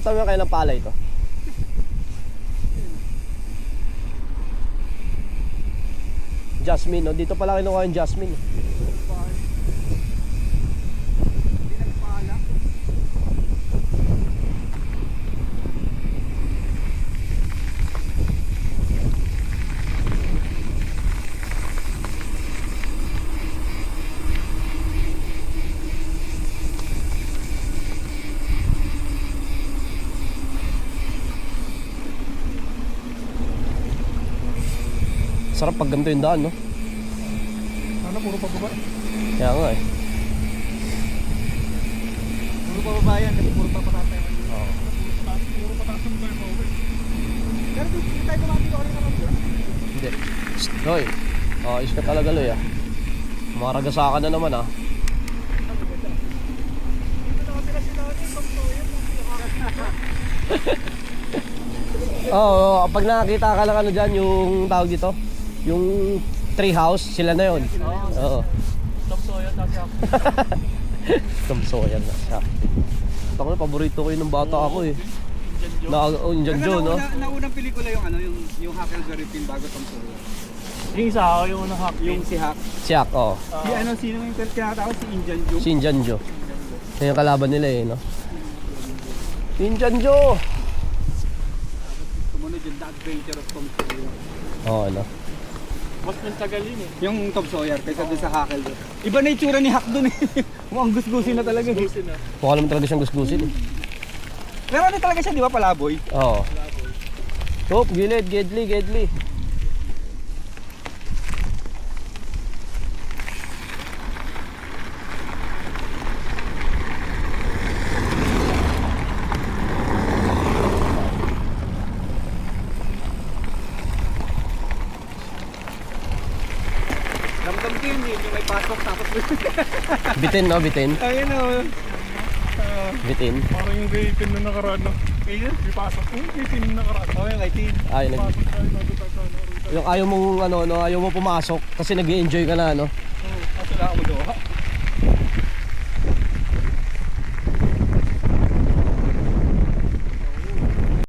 Tinatawian kayo ng palay ito. Jasmine, no? Dito pala kinuha yung jasmine. Sarap pag ganito yung daan, no? Ano, puro pababa? Kaya nga eh. Puro pababa yan, kasi puro papatay. Oo. Puro pataas mo tayo pa uwi. Pero hindi tayo kumati ko rin naman doon. Hindi. Loy. Oh, iska talaga, Loy, ah. Maragasakan na naman, ah. Oo, pag nakakita ka lang ano dyan, yung tawag dito, yung tree house, sila na yun. Oo. Tamsoyan kasi ako. Tamsoyan na siya. Ako na, paborito ko yun ng bata ako eh. Indian Joe, no? Naunang pelikula yung ano, yung Huckleberry Finn bago Tamsoyan. Yung isa ako, yung unang hack. Yung si Huck. Siyak, oo. Si ano, sino yung tinatawag? Si Indian Joe? Si Indian Joe. Yan yung kalaban nila eh, no? Indian Joe! Sumunod yung The Adventure of Tom Sawyer. Oo, ano? Mas mentagal yun eh. Yung Tom Sawyer, kaysa doon sa Huckleberry. Iba na yung tsura ni Huck doon eh. Mukhang gusgusin na talaga. Gusin na. Mukha naman talaga siyang gusgusin eh. Pero ano talaga siya, di ba, palaboy? Oo. Top, gilid, gedli. Ramdam ko yun eh, yung may pasok tapos Bitin, no? Bitin. ayun o. Bitin. Parang yung kay Tin na nakaraan no? Ayun? May pasok. Yung kay Tin na nakaraan. Oo, yung kay Tin. Ay, Pasok tayo bago tayo sa ano. yung ayaw mong ano, no, ayaw mo pumasok kasi nag-i-enjoy ka na, no? Oo, kaso lang ako doon.